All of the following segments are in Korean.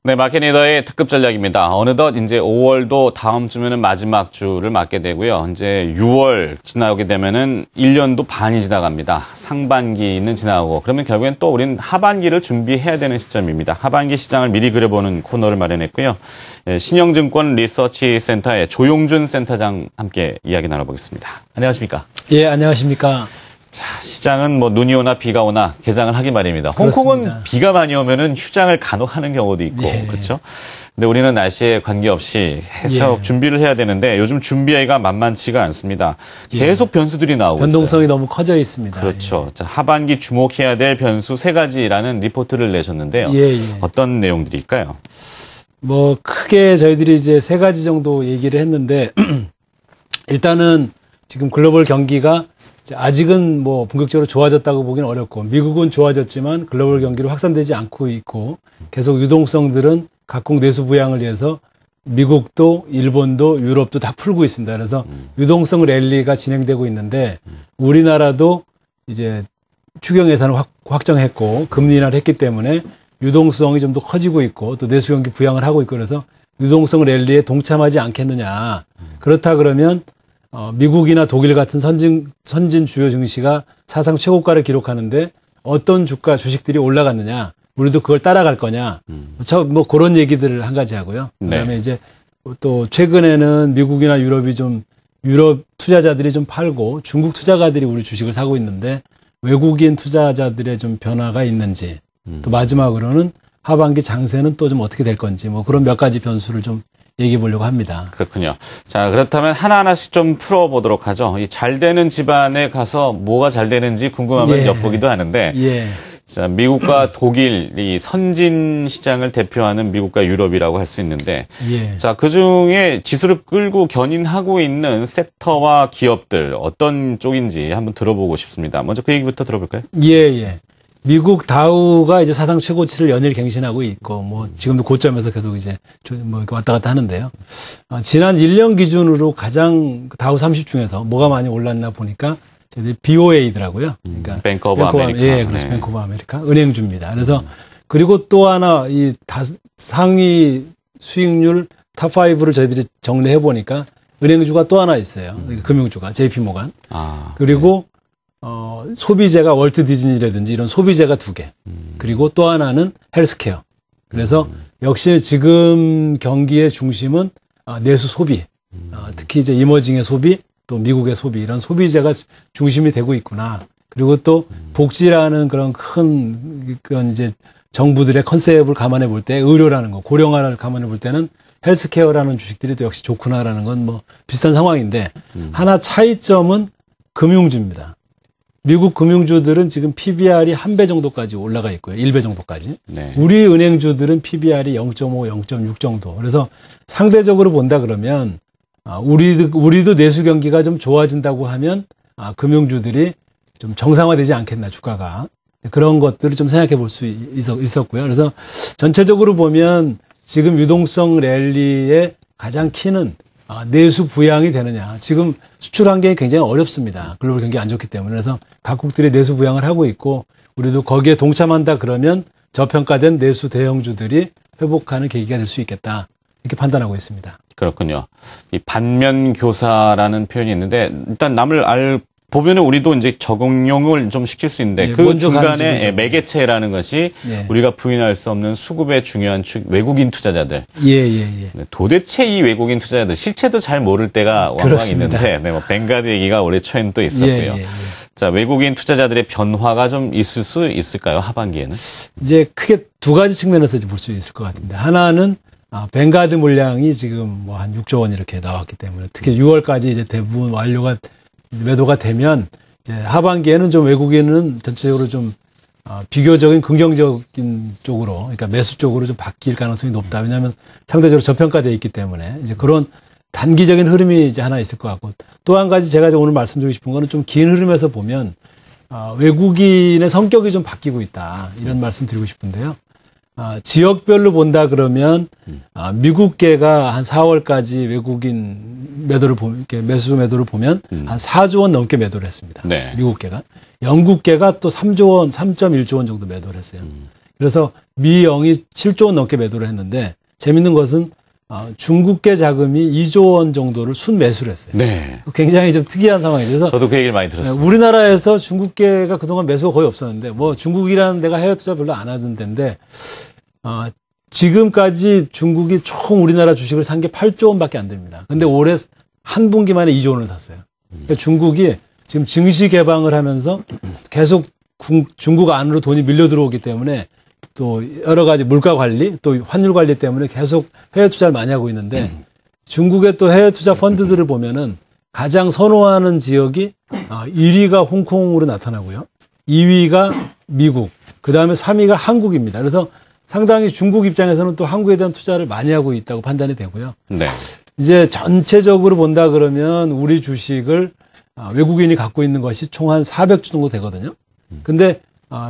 네, 마켓리더의 특급 전략입니다. 어느덧 이제 5월도 다음 주면은 마지막 주를 맞게 되고요. 이제 6월 지나게 되면은 1년도 반이 지나갑니다. 상반기는 지나가고 그러면 결국엔 또 우리는 하반기를 준비해야 되는 시점입니다. 하반기 시장을 미리 그려보는 코너를 마련했고요. 신영증권 리서치 센터의 조용준 센터장 함께 이야기 나눠보겠습니다. 안녕하십니까? 예, 안녕하십니까? 자, 시장은 뭐 눈이 오나 비가 오나 개장을 하기 마련입니다. 홍콩은 그렇습니다. 비가 많이 오면은 휴장을 간혹 하는 경우도 있고, 예. 그렇죠? 근데 우리는 날씨에 관계없이 계속 예. 준비를 해야 되는데 요즘 준비하기가 만만치가 않습니다. 계속 변수들이 나오고 변동성이 있어요. 너무 커져 있습니다. 그렇죠. 자, 하반기 주목해야 될 변수 3가지라는 리포트를 내셨는데요. 예, 예. 어떤 내용들일까요? 뭐 크게 저희들이 이제 3가지 정도 얘기를 했는데 일단은 지금 글로벌 경기가 아직은 뭐 본격적으로 좋아졌다고 보기는 어렵고 미국은 좋아졌지만 글로벌 경기로 확산되지 않고 있고 계속 유동성들은 각국 내수 부양을 위해서 미국도 일본도 유럽도 다 풀고 있습니다. 그래서 유동성 랠리가 진행되고 있는데 우리나라도 이제 추경 예산을 확정했고 금리 인하를 했기 때문에 유동성이 좀 더 커지고 있고 또 내수 경기 부양을 하고 있고 그래서 유동성 랠리에 동참하지 않겠느냐. 그렇다 그러면 미국이나 독일 같은 선진 주요 증시가 사상 최고가를 기록하는데 어떤 주식들이 올라갔느냐, 우리도 그걸 따라갈 거냐, 뭐 그런 얘기들을 한 가지 하고요. 그다음에 이제 또 최근에는 미국이나 유럽 투자자들이 좀 팔고 중국 투자가들이 우리 주식을 사고 있는데 외국인 투자자들의 좀 변화가 있는지, 또 마지막으로는 하반기 장세는 또 좀 어떻게 될 건지 뭐 그런 몇 가지 변수를 좀 얘기해 보려고 합니다. 그렇군요. 자, 그렇다면 하나하나씩 좀 풀어보도록 하죠. 이 잘 되는 집안에 가서 뭐가 잘 되는지 궁금하면 예. 엿보기도 하는데, 예. 자, 미국과 독일, 이 선진 시장을 대표하는 미국과 유럽이라고 할 수 있는데, 예. 자, 그 중에 지수를 끌고 견인하고 있는 섹터와 기업들 어떤 쪽인지 한번 들어보고 싶습니다. 먼저 그 얘기부터 들어볼까요? 예, 예. 미국 다우가 이제 사상 최고치를 연일 갱신하고 있고, 뭐, 지금도 고점에서 계속 이제, 뭐, 이렇게 왔다 갔다 하는데요. 지난 1년 기준으로 가장 다우 30 중에서 뭐가 많이 올랐나 보니까, 저희들이 BOA더라고요. 그러니까. 뱅크 오브 아메리카. 예, 그렇죠. 뱅크 오브 아메리카. 은행주입니다. 그래서, 그리고 또 하나, 상위 수익률 탑5를 저희들이 정리해 보니까, 은행주가 또 하나 있어요. 금융주가, JP모간. 그리고, 소비재가 월트 디즈니라든지 이런 소비재가 2개. 그리고 또 하나는 헬스케어. 그래서 역시 지금 경기의 중심은 내수 소비. 특히 이제 이머징의 소비, 또 미국의 소비, 이런 소비재가 중심이 되고 있구나. 그리고 또 복지라는 그런 이제 정부들의 컨셉을 감안해 볼 때 의료라는 거, 고령화를 감안해 볼 때는 헬스케어라는 주식들이 또 역시 좋구나라는 건 뭐 비슷한 상황인데 하나 차이점은 금융주입니다. 미국 금융주들은 지금 PBR이 1배 정도까지 올라가 있고요. 1배 정도까지. 네. 우리 은행주들은 PBR이 0.5, 0.6 정도. 그래서 상대적으로 본다 그러면 우리도 내수 경기가 좀 좋아진다고 하면 금융주들이 좀 정상화되지 않겠나, 주가가. 그런 것들을 좀 생각해 볼 수 있었고요. 그래서 전체적으로 보면 지금 유동성 랠리의 가장 키는 내수 부양이 되느냐. 지금 수출 환경이 굉장히 어렵습니다. 글로벌 경기 안 좋기 때문에. 그래서 각국들이 내수 부양을 하고 있고 우리도 거기에 동참한다 그러면 저평가된 내수 대형주들이 회복하는 계기가 될 수 있겠다. 이렇게 판단하고 있습니다. 그렇군요. 이 반면 교사라는 표현이 있는데 일단 남을 보면은 우리도 이제 적용을 좀 시킬 수 있는데 예, 그 중간에 매개체라는 것이 예. 우리가 부인할 수 없는 수급의 중요한 외국인 투자자들. 예. 도대체 이 외국인 투자자들 실체도 잘 모를 때가 왕왕 있는데, 뭐 뱅가드 얘기가 올해 초에는 또 있었고요. 예. 자, 외국인 투자자들의 변화가 좀 있을 수 있을까요? 하반기에는? 이제 크게 2가지 측면에서 볼 수 있을 것 같은데 하나는 뱅가드 물량이 지금 뭐 한 6조 원 이렇게 나왔기 때문에 특히 6월까지 이제 대부분 매도가 되면 이제 하반기에는 좀 외국인은 전체적으로 좀 비교적인 긍정적인 쪽으로, 그러니까 매수 쪽으로 좀 바뀔 가능성이 높다. 왜냐하면 상대적으로 저평가되어 있기 때문에 이제 그런 단기적인 흐름이 이제 하나 있을 것 같고 또 한 가지 제가 오늘 말씀드리고 싶은 거는 좀 긴 흐름에서 보면 외국인의 성격이 좀 바뀌고 있다. 이런 말씀 드리고 싶은데요. 지역별로 본다 그러면 미국계가 한 4월까지 외국인 매수 매도를 보면 한 4조 원 넘게 매도를 했습니다. 네. 미국계가. 영국계가 또 3조 원, 3.1조 원 정도 매도를 했어요. 그래서 미영이 7조 원 넘게 매도를 했는데 재밌는 것은 중국계 자금이 2조 원 정도를 순매수를 했어요. 네. 굉장히 좀 특이한 상황이죠. 그래서 저도 그 얘기를 많이 들었습니다. 우리나라에서 중국계가 그동안 매수가 거의 없었는데 뭐 중국이라는 데가 해외 투자 별로 안 하는 데인데 지금까지 중국이 총 우리나라 주식을 산 게 8조 원밖에 안 됩니다. 근데 올해 한 분기 만에 2조 원을 샀어요. 그러니까 중국이 지금 증시 개방을 하면서 계속 중국 안으로 돈이 밀려 들어오기 때문에 또 여러 가지 물가 관리 또 환율 관리 때문에 계속 해외 투자를 많이 하고 있는데 중국의 또 해외 투자 펀드들을 보면은 가장 선호하는 지역이 1위가 홍콩으로 나타나고요. 2위가 미국, 그다음에 3위가 한국입니다. 그래서 상당히 중국 입장에서는 또 한국에 대한 투자를 많이 하고 있다고 판단이 되고요. 네. 이제 전체적으로 본다 그러면 우리 주식을 외국인이 갖고 있는 것이 총 한 400주 정도 되거든요. 근데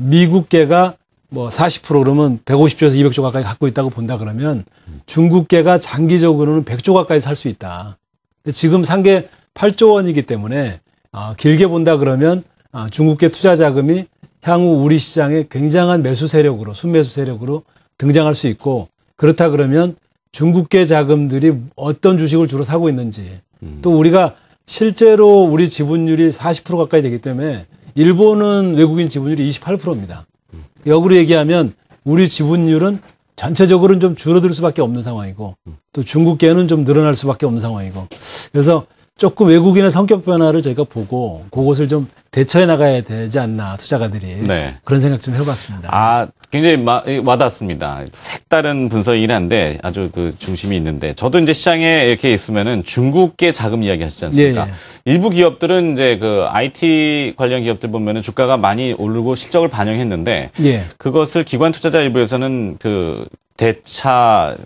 미국계가 뭐 40% 그러면 150조에서 200조 가까이 갖고 있다고 본다 그러면 중국계가 장기적으로는 100조 가까이 살 수 있다. 근데 지금 산 게 8조 원이기 때문에 길게 본다 그러면 중국계 투자 자금이 향후 우리 시장에 굉장한 매수 세력으로 순매수 세력으로 등장할 수 있고 그렇다 그러면 중국계 자금들이 어떤 주식을 주로 사고 있는지 또 우리가 실제로 우리 지분율이 40% 가까이 되기 때문에 일본은 외국인 지분율이 28%입니다. 역으로 얘기하면 우리 지분율은 전체적으로는 좀 줄어들 수밖에 없는 상황이고 또 중국계는 좀 늘어날 수밖에 없는 상황이고 그래서 조금 외국인의 성격 변화를 저희가 보고 그것을 좀 대처해 나가야 되지 않나 투자가들이 네. 그런 생각 좀 해봤습니다. 굉장히 와닿습니다. 색다른 분석이긴 한데 아주 그 중심이 있는데 저도 이제 시장에 이렇게 있으면은 중국계 자금 이야기 하시지 않습니까? 예. 일부 기업들은 이제 그 IT 관련 기업들 보면은 주가가 많이 오르고 실적을 반영했는데 예. 그것을 기관 투자자 일부에서는 그 대차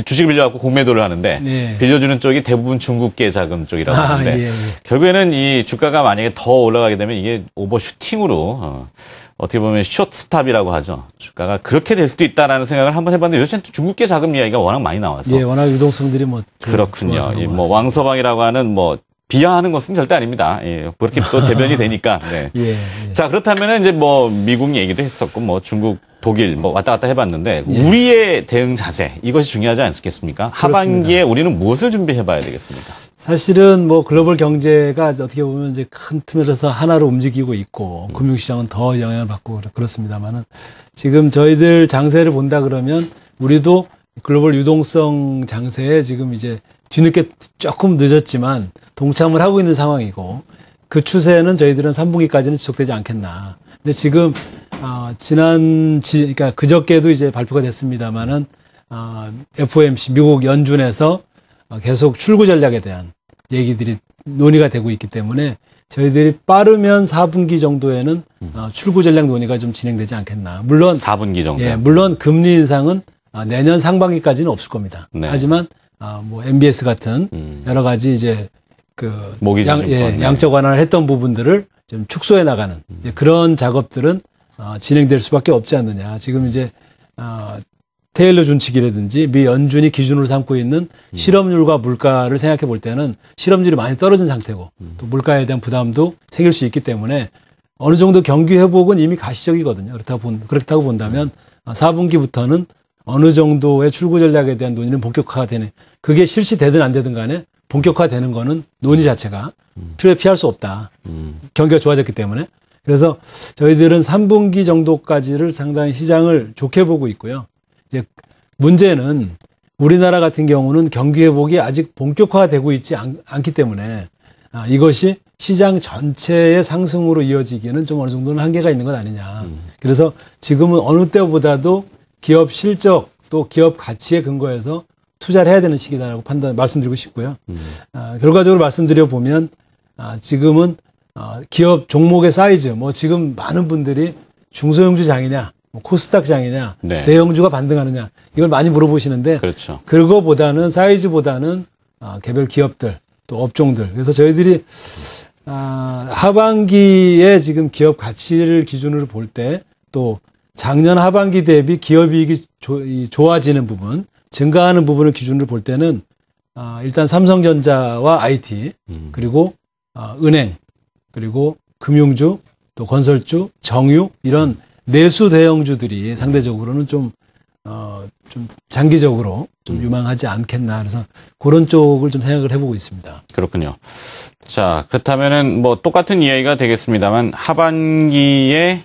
주식을 빌려갖고 공매도를 하는데 예. 빌려주는 쪽이 대부분 중국계 자금 쪽이라고 하는데 예. 결국에는 이 주가가 만약에 더 올라가게 되면 이게 오버슈팅으로 어떻게 보면 숏스탑이라고 하죠. 주가가 그렇게 될 수도 있다라는 생각을 한번 해봤는데 요즘 중국계 자금 이야기가 워낙 많이 나와서 예, 워낙 유동성들이 뭐 그렇군요. 뭐 왕서방이라고 하는 뭐 비하하는 것은 절대 아닙니다. 예, 그렇게 또 대변이 되니까. 네. 예. 자, 그렇다면은 이제 뭐 미국 얘기도 했었고 뭐 중국, 독일 뭐 왔다 갔다 해봤는데 우리의 대응 자세 이것이 중요하지 않겠습니까? 하반기에 우리는 무엇을 준비해봐야 되겠습니까? 사실은 뭐 글로벌 경제가 어떻게 보면 이제 큰 틀에서 하나로 움직이고 있고 금융시장은 더 영향을 받고 그렇습니다만은 지금 저희들 장세를 본다 그러면 우리도 글로벌 유동성 장세에 지금 이제 뒤늦게 조금 늦었지만 동참을 하고 있는 상황이고 그 추세는 저희들은 3분기까지는 지속되지 않겠나. 근데 지금 그러니까 그저께도 이제 발표가 됐습니다만은 FOMC 미국 연준에서 계속 출구 전략에 대한 얘기들이 논의가 되고 있기 때문에 저희들이 빠르면 4분기 정도에는 출구 전략 논의가 좀 진행되지 않겠나. 물론 4분기 정도. 예, 물론 금리 인상은 내년 상반기까지는 없을 겁니다. 네. 하지만 뭐 MBS 같은 여러 가지 이제 그 양적 완화를 했던 부분들을 좀 축소해 나가는 그런 작업들은 진행될 수밖에 없지 않느냐. 지금 이제 테일러 준칙이라든지 미 연준이 기준으로 삼고 있는 실업률과 물가를 생각해 볼 때는 실업률이 많이 떨어진 상태고 또 물가에 대한 부담도 생길 수 있기 때문에 어느 정도 경기 회복은 이미 가시적이거든요. 그렇다고 본다면 4분기부터는 어느 정도의 출구 전략에 대한 논의는 본격화가 되네. 그게 실시되든 안 되든 간에 본격화되는 거는 논의 자체가 피할 수 없다. 경기가 좋아졌기 때문에. 그래서 저희들은 3분기 정도까지를 상당히 시장을 좋게 보고 있고요. 이제 문제는 우리나라 같은 경우는 경기 회복이 아직 본격화되고 있지 않기 때문에 이것이 시장 전체의 상승으로 이어지기는 좀 어느 정도는 한계가 있는 것 아니냐. 그래서 지금은 어느 때보다도 기업 실적 또 기업 가치에 근거해서 투자를 해야 되는 시기다라고 말씀드리고 싶고요. 결과적으로 말씀드려 보면 지금은 기업 종목의 사이즈 뭐 지금 많은 분들이 중소형주장이냐 뭐 코스닥장이냐 네. 대형주가 반등하느냐 이걸 많이 물어보시는데 그렇죠. 그거보다는 사이즈보다는 개별 기업들 또 업종들 그래서 저희들이 하반기에 지금 기업 가치를 기준으로 볼 때 또 작년 하반기 대비 기업이익이 좋아지는 부분 증가하는 부분을 기준으로 볼 때는 일단 삼성전자와 IT 그리고 은행 그리고 금융주 또 건설주 정유 이런 내수 대형주들이 상대적으로는 좀 장기적으로 좀 유망하지 않겠나. 그래서 그런 쪽을 좀 생각을 해보고 있습니다. 그렇군요. 자, 그렇다면은 뭐 똑같은 이야기가 되겠습니다만 하반기에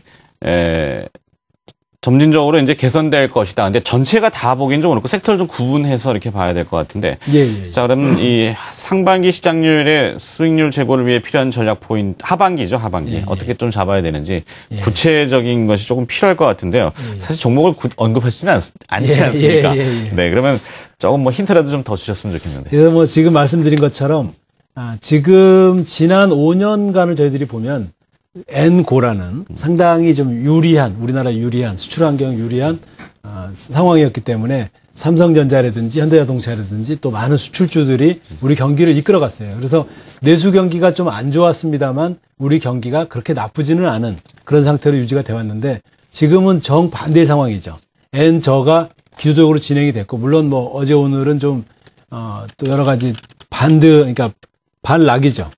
점진적으로 이제 개선될 것이다. 근데 전체가 다 보기엔 좀 어렵고 섹터를 좀 구분해서 이렇게 봐야 될 것 같은데. 예. 자, 그러면 이 상반기 시장률의 수익률 제고를 위해 필요한 전략 포인트, 하반기죠, 하반기. 어떻게 좀 잡아야 되는지 구체적인 것이 조금 필요할 것 같은데요. 사실 종목을 언급하시지는 않지 않습니까? 네, 그러면 조금 뭐 힌트라도 좀 더 주셨으면 좋겠는데. 그래서 뭐 지금 말씀드린 것처럼 지금 지난 5년간을 저희들이 보면 엔고라는 상당히 좀 유리한, 우리나라 유리한, 수출 환경 유리한 상황이었기 때문에 삼성전자라든지 현대자동차라든지 또 많은 수출주들이 우리 경기를 이끌어갔어요. 그래서 내수 경기가 좀 안 좋았습니다만 우리 경기가 그렇게 나쁘지는 않은 그런 상태로 유지가 되어 왔는데 지금은 정반대의 상황이죠. 엔저가 기조적으로 진행이 됐고 물론 뭐 어제 오늘은 좀 또 여러 가지 그러니까 반락이죠.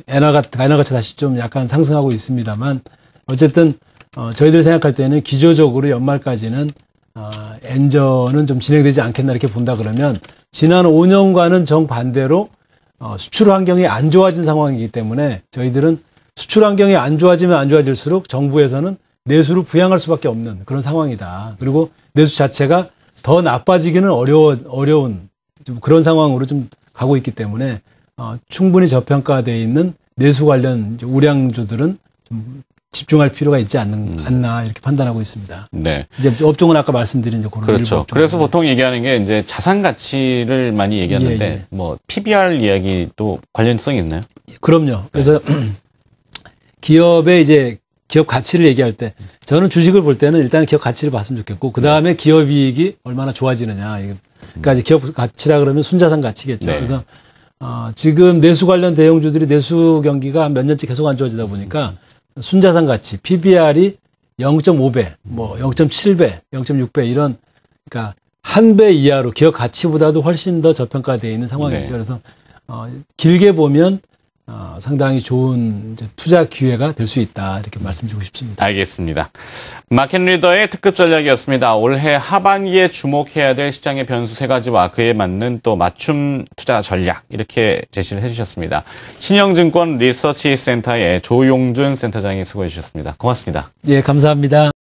엔화가치 다시 좀 약간 상승하고 있습니다만 어쨌든 저희들이 생각할 때는 기조적으로 연말까지는 엔저는 좀 진행되지 않겠나 이렇게 본다 그러면 지난 5년과는 정반대로 수출 환경이 안 좋아진 상황이기 때문에 저희들은 수출 환경이 안 좋아지면 안 좋아질수록 정부에서는 내수를 부양할 수밖에 없는 그런 상황이다. 그리고 내수 자체가 더 나빠지기는 어려운 좀 그런 상황으로 좀 가고 있기 때문에 충분히 저평가되어 있는 내수 관련 우량주들은 좀 집중할 필요가 있지 않나 이렇게 판단하고 있습니다. 네. 이제 업종은 아까 말씀드린 이제 그런 그렇죠. 그래서 보통 얘기하는 게 이제 자산 가치를 많이 얘기하는데 뭐 PBR 이야기도 관련성이 있나요? 그럼요. 그래서 기업 가치를 얘기할 때 저는 주식을 볼 때는 일단 기업 가치를 봤으면 좋겠고 그 다음에 기업 이익이 얼마나 좋아지느냐. 그러니까 이제 기업 가치라 그러면 순자산 가치겠죠. 네. 그래서 지금 내수 관련 대형주들이 내수 경기가 몇 년째 계속 안 좋아지다 보니까 순자산 가치, PBR이 0.5배, 뭐 0.7배, 0.6배 이런 그러니까 한 배 이하로 기업 가치보다도 훨씬 더 저평가되어 있는 상황이죠. 네. 그래서 길게 보면 상당히 좋은 이제 투자 기회가 될 수 있다 이렇게 말씀드리고 싶습니다. 알겠습니다. 마켓리더의 특급 전략이었습니다. 올해 하반기에 주목해야 될 시장의 변수 3가지와 그에 맞는 또 맞춤 투자 전략 이렇게 제시를 해주셨습니다. 신영증권 리서치 센터의 조용준 센터장이 수고해 주셨습니다. 고맙습니다. 예, 감사합니다.